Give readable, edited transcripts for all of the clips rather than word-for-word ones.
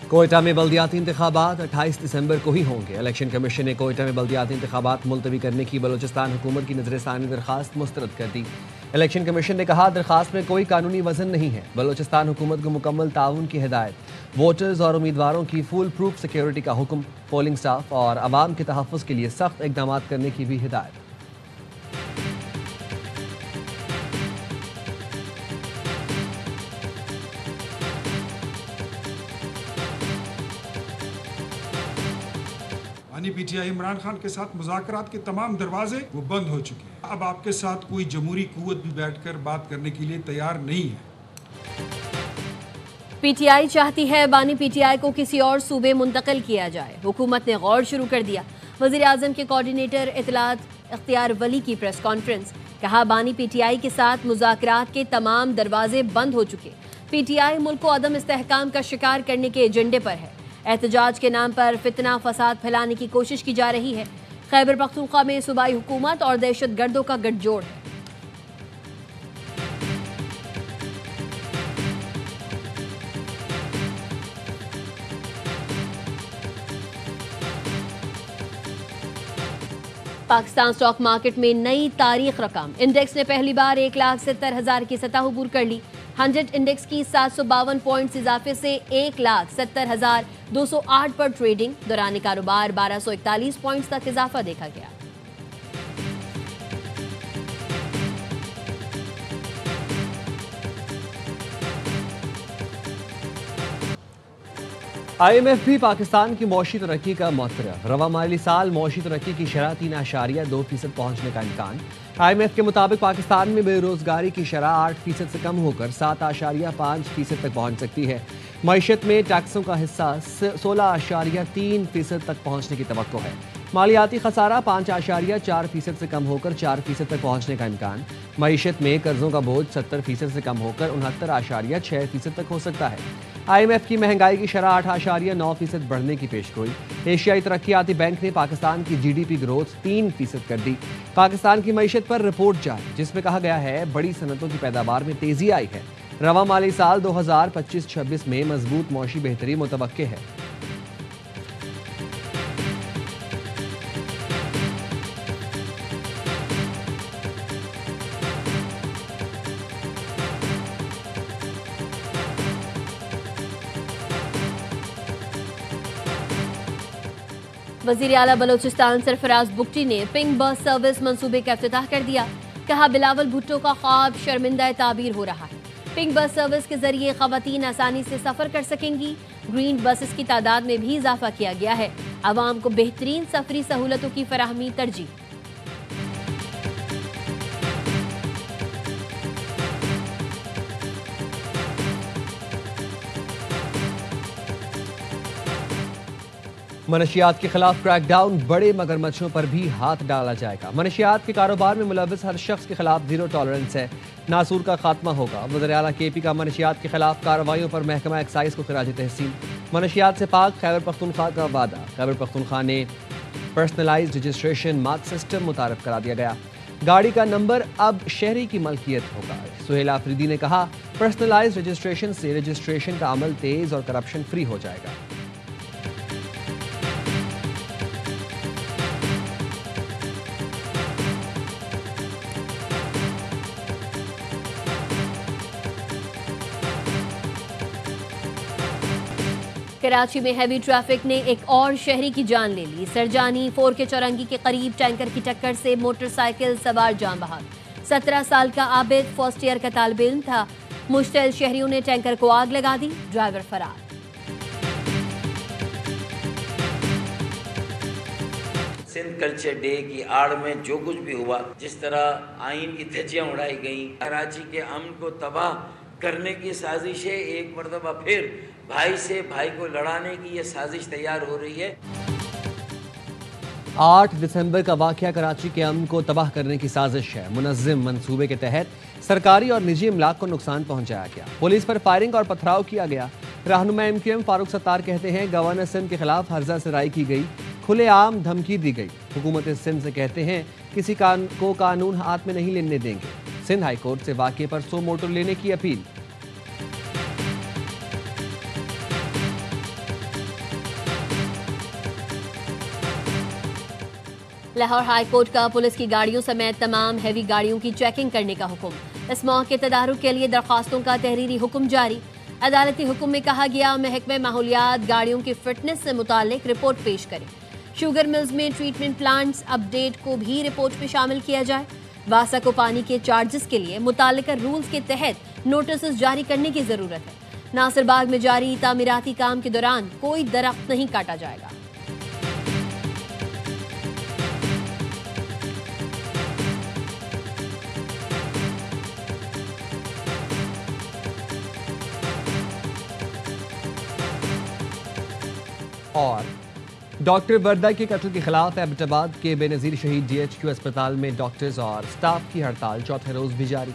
کوئٹہ میں بلدیاتی انتخابات 28 دسمبر کو ہی ہوں گے۔ الیکشن کمیشن نے کوئٹہ میں بلدیاتی انتخابات ملتوی کرنے کی بلوچستان حکومت کی نظر ثانی درخواست مسترد کر دی۔ الیکشن کمیشن نے کہا درخواست میں کوئی قانونی وزن نہیں ہے۔ بلوچستان حکومت کو مکمل تعاون کی ہدایت، ووٹرز اور امیدواروں کی فول پروف سیکیورٹی کا حکم، پولنگ سٹاف اور عوام کے تحفظ کے لیے سخت اقدامات کرنے کی بھی ہدایت۔ P T I Imran Khan کے ساتھ مذاکرات کے تمام دروازے وہ بند ہو چکے ہیں۔ اب آپ کے ساتھ کوئی جمہوری قوت بھی بیٹھ کر بات کرنے کے لیے تیار نہیں ہے۔ پی ٹی آئی چاہتی ہے بانی پی ٹی آئی کو کسی اور صوبے منتقل کیا جائے۔ حکومت نے غور شروع کر دیا۔ وزیر اعظم کے کوارڈینیٹر اطلاعات اختیار ولی کی پریس کانفرنس، کہا بانی پی ٹی آئی کے ساتھ مذاکرات کے تمام دروازے بند ہو چکے۔ پی ٹی آئی ملک کو عدم استحکام کا شکار کرنے کے ایجنڈے پر ہے۔ احتجاج کے نام پر فتنہ فساد پھیلانے کی کوشش کی جا رہی ہے۔ خیبر پختونخوا میں صوبائی حکومت اور دہشت گردوں کا گٹھ جوڑ ہے۔ پاکستان سٹاک مارکیٹ میں نئی تاریخ رقم، انڈیکس نے پہلی بار 1,70,000 کی سطح عبور کر لی۔ 100 انڈیکس کی 752 پوائنٹس اضافے سے 1,70,208 پر ٹریڈنگ، دوران کاروبار 1,241 پوائنٹس تک اضافہ دیکھا گیا۔ آئی ایم ایف بھی پاکستان کی معاشی ترقی کا معترف۔ رواں مالی سال معاشی ترقی کی شرح 3.2% پہنچنے کا امکان۔ آئی ایم ایف کے مطابق پاکستان میں بے روزگاری کی شرح 8% سے کم ہو کر 7.5% تک پہنچ سکتی ہے۔ معیشت میں ٹیکسوں کا حصہ 16.3% تک پہنچنے کی توقع ہے۔ مالیاتی خسارہ 5.4% سے کم ہو کر 4% تک پہنچنے کا امکان۔ معیشت میں قرضوں کا بوجھ 70% سے کم ہو کر 69.6% تک ہو سکتا ہے۔ آئی ایم ایف کی مہنگائی کی شرح 8.9% بڑھنے کی پیشگوئی۔ ایشیائی ترقیاتی بینک نے پاکستان کی جی ڈی پی گروتھ 3% کر دی۔ پاکستان کی معیشت پر رپورٹ جاری، جس میں کہا گیا ہے بڑی صنعتوں کی پیداوار میں تیزی آئی ہے۔ رواں مالی سال 2025-26 میں مضبوط معاشی بہتری متوقع ہے۔ وزیر اعلیٰ بلوچستان سرفراز بگٹی نے پنک بس سروس منصوبے کا افتتاح کر دیا۔ کہا بلاول بھٹو کا خواب شرمندہ تعبیر ہو رہا ہے۔ پنک بس سروس کے ذریعے خواتین آسانی سے سفر کر سکیں گی۔ گرین بسز کی تعداد میں بھی اضافہ کیا گیا ہے۔ عوام کو بہترین سفری سہولتوں کی فراہمی ترجیح۔ منشیات کے خلاف کریک ڈاؤن، بڑے مگرمچھوں پر بھی ہاتھ ڈالا جائے گا۔ منشیات کے کاروبار میں ملوث ہر شخص کے خلاف زیرو ٹالرنس ہے۔ ناسور کا خاتمہ ہوگا۔ وزیر اعلیٰ کے پی کا منشیات کے خلاف کارروائیوں پر محکمہ ایکسائز کو خراج تحسین۔ منشیات سے پاک خیبر پختونخوا کا وعدہ۔ خیبر پختونخوا نے پرسنلائزڈ رجسٹریشن مارک سسٹم متعارف کرا دیا گیا۔ گاڑی کا نمبر اب شہری کی ملکیت ہوگا۔ سہیل آفریدی نے کہا پرسنلائزڈ رجسٹریشن سے رجسٹریشن کا عمل تیز اور کرپشن فری ہو جائے گا۔ کراچی میں ہیوی ٹریفک نے ایک اور شہری کی جان لے لی۔ سرجانی 4 کے چورنگی کے قریب ٹینکر کی ٹکر سے موٹر سائیکل سوار جاں بحق۔ 17 سال کا عابد فرسٹ ایئر کا طالب علم تھا۔ مشتعل شہریوں نے ٹینکر کو آگ لگا دی، ڈرائیور فرار۔ سندھ کلچر ڈے کی آڑ میں جو کچھ بھی ہوا، جس طرح آئین کی دھجیاں اڑائی گئیں، کراچی کے امن کو تباہ کرنے کی سازش ہے، ایک مرتبہ پھر بھائی سے بھائی کو لڑانے کی یہ سازش تیار ہو رہی ہے۔ 8 دسمبر کا واقعہ کراچی کے امن کو تباہ کرنے کی سازش ہے۔ منظم منصوبے کے تحت سرکاری اور نجی املاک کو نقصان پہنچایا گیا، پولیس پر فائرنگ اور پتھراؤ کیا گیا۔ رہنما M Q M Farooq Sattar کہتے ہیں گورنر سندھ کے خلاف ہرزہ سرائی کی گئی، کھلے عام دھمکی دی گئی۔ حکومت سندھ سے کہتے ہیں کسی کو قانون ہاتھ میں نہیں لینے دیں گے۔ سندھ ہائی کورٹ سے واقعے پر سو موٹر لینے کی اپیل۔ لاہور ہائی کورٹ کا پولیس کی گاڑیوں سمیت تمام ہیوی گاڑیوں کی چیکنگ کرنے کا حکم۔ اس موقع تدارک کے لیے درخواستوں کا تحریری حکم جاری۔ عدالتی حکم میں کہا گیا محکمہ ماحولیات گاڑیوں کی فٹنس سے متعلق رپورٹ پیش کرے۔ شوگر ملز میں ٹریٹمنٹ پلانٹس اپڈیٹ کو بھی رپورٹ میں شامل کیا جائے۔ واسا کو پانی کے چارجز کے لیے متعلقہ رولز کے تحت نوٹسز جاری کرنے کی ضرورت ہے۔ ناصر باغ میں جاری تعمیراتی کام کے دوران کوئی درخت نہیں کاٹا جائے گا۔ اور ڈاکٹر وردہ کے قتل کے خلاف ایبٹ آباد کے بے نظیر شہید ڈی ایچ کیو اسپتال میں ڈاکٹرز اور سٹاف کی ہڑتال چوتھے روز بھی جاری۔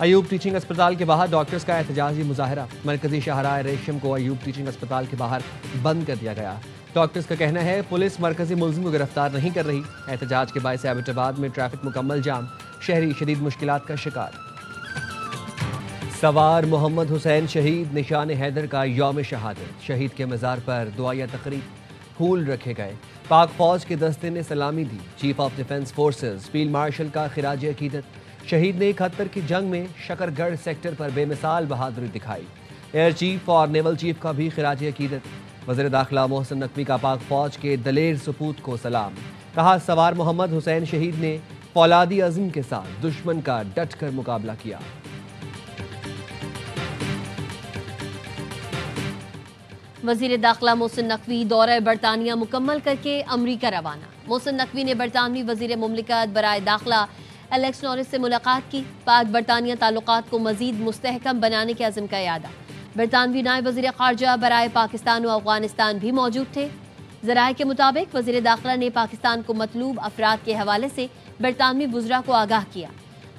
ایوب ٹیچنگ اسپتال کے باہر ڈاکٹرز کا احتجاجی مظاہرہ۔ مرکزی شاہراہ ریشم کو ایوب ٹیچنگ اسپتال کے باہر بند کر دیا گیا۔ ڈاکٹرز کا کہنا ہے پولیس مرکزی ملزم کو گرفتار نہیں کر رہی۔ احتجاج کے باعث ایبٹ آباد میں ٹریفک مکمل جام، شہری شدید مشکلات کا شکار۔ سوار محمد حسین شہید نشان حیدر کا یوم شہادت۔ شہید کے مزار پر دعائیہ تقریب، پھول رکھے گئے۔ پاک فوج کے دستے نے سلامی دی۔ Chief of defence forces field marshal کا خراج عقیدت۔ شہید نے 71 کی جنگ میں شکر گڑھ سیکٹر پر بے مثال بہادری دکھائی۔ ایئر چیف اور نیول چیف کا بھی خراج عقیدت۔ وزیر داخلہ محسن نقوی کا پاک فوج کے دلیر سپوت کو سلام۔ کہا سوار محمد حسین شہید نے فولادی عزم کے ساتھ دشمن کا ڈٹ کر مقابلہ کیا۔ وزیر داخلہ محسن نقوی دورہ برطانیہ مکمل کر کے امریکہ روانہ۔ محسن نقوی نے برطانوی وزیر مملکت برائے داخلہ الیکس نورس سے ملاقات کی۔ پاک برطانیہ تعلقات کو مزید مستحکم بنانے کے عزم کا اعادہ۔ برطانوی نائب وزیر خارجہ برائے پاکستان و افغانستان بھی موجود تھے۔ ذرائع کے مطابق وزیر داخلہ نے پاکستان کو مطلوب افراد کے حوالے سے برطانوی وزراء کو آگاہ کیا۔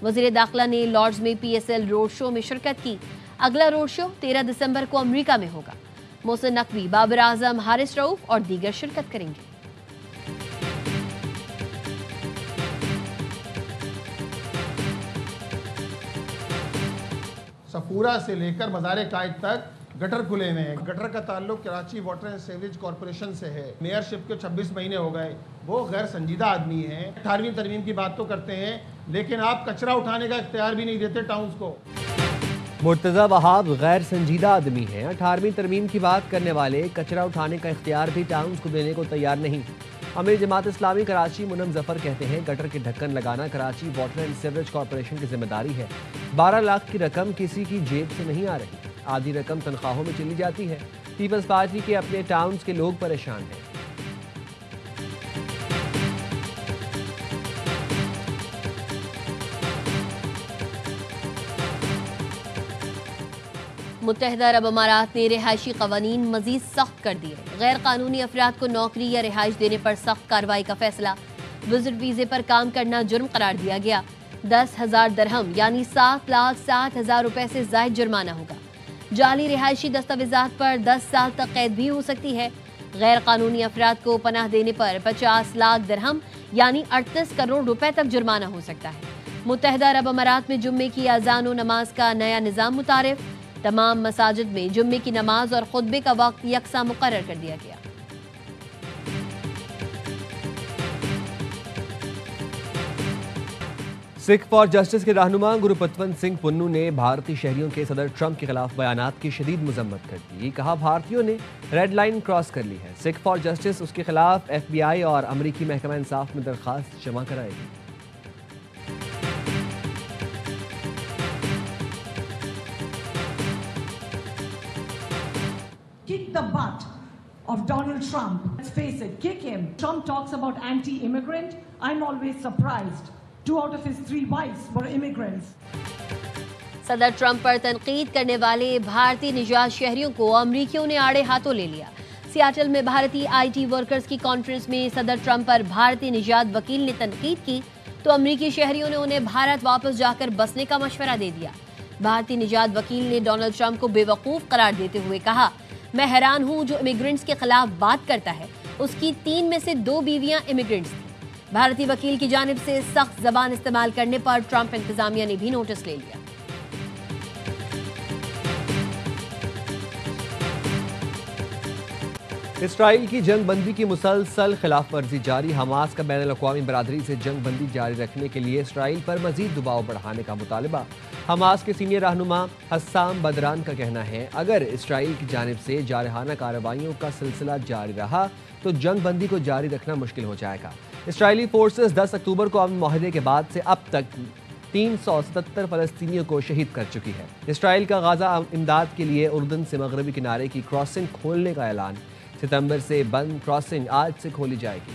وزیر داخلہ نے لارڈز میں P S L road show میں شرکت کی۔ اگلا روڈ شو 13 دسمبر کو امریکہ میں ہوگا۔ محسن نقوی، بابر اعظم، حارث رؤوف اور دیگر شرکت کریں گے۔ سفورہ سے لے کر مزار قائد تک گٹر کھلے ہوئے ہیں۔ گٹر کا تعلق Karachi water and sewerage corporation سے ہے۔ میئر شپ کے 26 مہینے ہو گئے۔ وہ غیر سنجیدہ آدمی ہیں۔ 18ویں ترمیم کی بات تو کرتے ہیں لیکن آپ کچرا اٹھانے کا اختیار بھی نہیں دیتے ٹاؤنز کو۔ مرتضی وہاب غیر سنجیدہ آدمی ہیں۔ 18ویں ترمیم کی بات کرنے والے کچرا اٹھانے کا اختیار بھی ٹاؤنز کو دینے کو تیار نہیں۔ امیر جماعت اسلامی کراچی منم ظفر کہتے ہیں گٹر کے ڈھکن لگانا Karachi water and sewerage corporation کی ذمہ داری ہے۔ 12 لاکھ کی رقم کسی کی جیب سے نہیں آ رہی، آدھی رقم تنخواہوں میں چلی جاتی ہے۔ پیپلز پارٹی کے اپنے ٹاؤنز کے لوگ پریشان ہیں۔ متحدہ عرب امارات نے رہائشی قوانین مزید سخت کر دیے۔ غیر قانونی افراد کو نوکری یا رہائش دینے پر سخت کارروائی کا فیصلہ۔ وزٹ ویزے پر کام کرنا جرم قرار دیا گیا۔ 10,000 درہم یعنی 7,60,000 روپے سے زائد جرمانہ ہوگا۔ جعلی رہائشی دستاویزات پر 10 سال تک قید بھی ہو سکتی ہے۔ غیر قانونی افراد کو پناہ دینے پر 50 لاکھ درہم یعنی 38 کروڑ روپے تک جرمانہ ہو سکتا ہے۔ متحدہ عرب امارات میں جمعے کی اذان و نماز کا نیا نظام متعارف۔ تمام مساجد میں جمعے کی نماز اور خطبے کا وقت یکساں مقرر کر دیا گیا۔ سکھ فار جسٹس کے رہنما گروپتونت سنگھ پنو نے بھارتی شہریوں کے صدر ٹرمپ کے خلاف بیانات کی شدید مذمت کر دی۔ کہا بھارتیوں نے ریڈ لائن کراس کر لی ہے۔ سکھ فار جسٹس اس کے خلاف ایف بی آئی اور امریکی محکمہ انصاف میں درخواست جمع کرائے گی۔ Kick the butt of Donald Trump. Let's face it, kick him. Trump talks about anti-immigrant. I'm always surprised. 2 out of his 3 wives were immigrants. صدر ٹرمپ پر تنقید کرنے والے بھارتی نژاد شہریوں کو امریکیوں نے آڑے ہاتھوں لے لیا۔ سیاٹل میں بھارتی آئی ٹی ورکرز کی کانفرنس میں صدر ٹرمپ پر بھارتی نژاد وکیل نے تنقید کی تو امریکی شہریوں نے انہیں بھارت واپس جا کر بسنے کا مشورہ دے دیا۔ بھارتی نژاد وکیل نے ڈونلڈ ٹرمپ کو بے وقوف قرار دیتے ہوئے کہا میں حیران ہوں جو امیگرنٹس کے خلاف بات کرتا ہے اس کی 3 میں سے 2 بیویاں امیگرنٹس تھیں۔ بھارتی وکیل کی جانب سے سخت زبان استعمال کرنے پر ٹرمپ انتظامیہ نے بھی نوٹس لے لیا۔ اسرائیل کی جنگ بندی کی مسلسل خلاف ورزی جاری، حماس کا بین الاقوامی برادری سے جنگ بندی جاری رکھنے کے لیے اسرائیل پر مزید دباؤ بڑھانے کا مطالبہ۔ حماس کے سینئر رہنما حسام بدران کا کہنا ہے اگر اسرائیل کی جانب سے جارحانہ کارروائیوں کا سلسلہ جاری رہا تو جنگ بندی کو جاری رکھنا مشکل ہو جائے گا۔ اسرائیلی فورسز 10 اکتوبر کو امن معاہدے کے بعد سے اب تک 377 فلسطینیوں کو شہید کر چکی ہے۔ اسرائیل کا غزہ امداد کے لیے اردن سے مغربی کنارے کی کراسنگ کھولنے کا اعلان، ستمبر سے بند کراسنگ آج سے کھولی جائے گی۔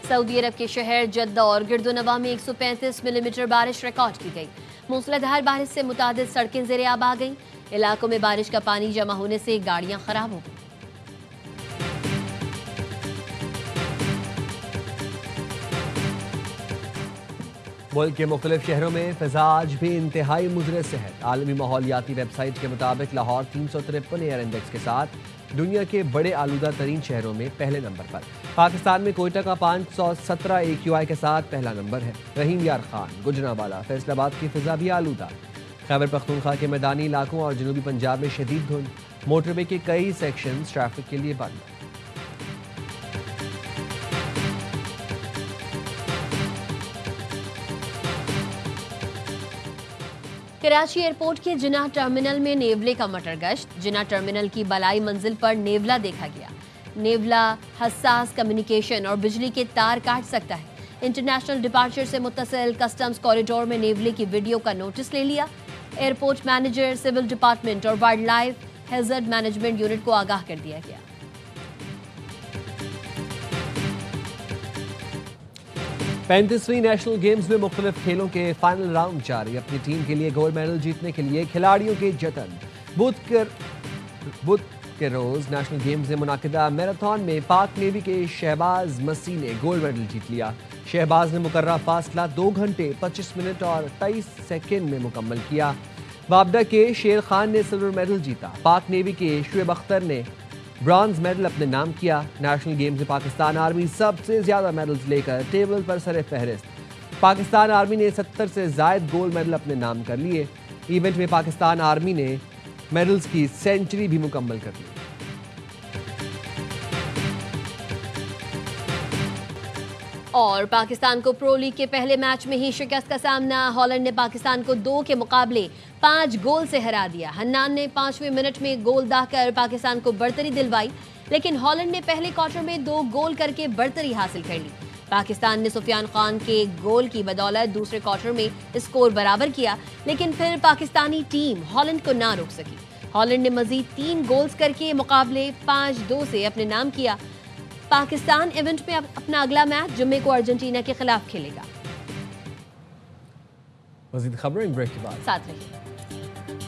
سعودی عرب کے شہر جدہ اور گرد و نواح میں 135 ملی میٹر بارش ریکارڈ کی گئی۔ موسلادھار بارش سے متعدد سڑکیں زیر آب آ گئیں۔ علاقوں میں بارش کا پانی جمع ہونے سے گاڑیاں خراب ہو گئیں۔ ملک کے مختلف شہروں میں فضا آج بھی انتہائی مضر صحت۔ عالمی ماحولیاتی ویب سائٹ کے مطابق لاہور 353 ایئر انڈیکس کے ساتھ دنیا کے بڑے آلودہ ترین شہروں میں پہلے نمبر پر۔ پاکستان میں کوئٹہ کا 517 AQI کے ساتھ پہلا نمبر ہے۔ رحیم یار خان، گجرانوالہ، فیصل آباد کی فضا بھی آلودہ۔ خیبر پختونخوا کے میدانی علاقوں اور جنوبی پنجاب میں شدید دھند، موٹر وے کے کئی سیکشنز ٹریفک کے لیے بند۔ کراچی ایئرپورٹ کے جناح ٹرمینل میں نیولے کا مٹر گشت۔ جناح ٹرمینل کی بالائی منزل پر نیولا دیکھا گیا۔ نیولا حساس کمیونیکیشن اور بجلی کے تار کاٹ سکتا ہے۔ انٹرنیشنل ڈپارچر سے متصل کسٹمز کوریڈور میں نیولے کی ویڈیو کا نوٹس لے لیا۔ ایئرپورٹ مینیجر، سول ڈپارٹمنٹ اور wildlife hazard management unit کو آگاہ کر دیا گیا۔ 35ویں نیشنل گیمز میں مختلف کھیلوں کے فائنل راؤنڈ جاری۔ اپنی ٹیم کے لیے گولڈ میڈل جیتنے کے لیے کھلاڑیوں کے جتن۔ بدھ کے روز نیشنل گیمز میں منعقدہ میراتھن میں پاک نیوی کے شہباز مسیح نے گولڈ میڈل جیت لیا۔ شہباز نے مقررہ فاصلہ 2 گھنٹے 25 منٹ اور 23 سیکنڈ میں مکمل کیا۔ وابڈا کے شیر خان نے سلور میڈل جیتا۔ پاک نیوی کے شعیب اختر نے برانز میڈل اپنے نام کیا۔ نیشنل گیمز میں پاکستان آرمی سب سے زیادہ میڈلز لے کر ٹیبل پر سر فہرست۔ پاکستان آرمی نے 70 سے زائد گولڈ میڈل اپنے نام کر لیے۔ ایونٹ میں پاکستان آرمی نے میڈلز کی سینچری بھی مکمل کر لی۔ اور پاکستان کو پرو لیگ کے پہلے میچ میں ہی شکست کا سامنا۔ ہالینڈ نے پاکستان کو 2 کے مقابلے 5 گول سے ہرا دیا۔ حنان نے 5ویں منٹ میں گول داغ کر پاکستان کو برتری دلوائی، لیکن ہالینڈ نے پہلے کوارٹر میں 2 گول کر کے برتری حاصل کر لی۔ پاکستان نے سفیان خان کے گول کی بدولت دوسرے کوارٹر میں اسکور برابر کیا، لیکن پھر پاکستانی ٹیم ہالینڈ کو نہ روک سکی۔ ہالینڈ نے مزید 3 گولز کر کے مقابلے 5-2 سے اپنے نام کیا۔ پاکستان ایونٹ میں اپنا اگلا میچ جمعے کو ارجنٹینا کے خلاف کھیلے گا۔ مزید خبریں بریک کے بعد ساتھ رہیے۔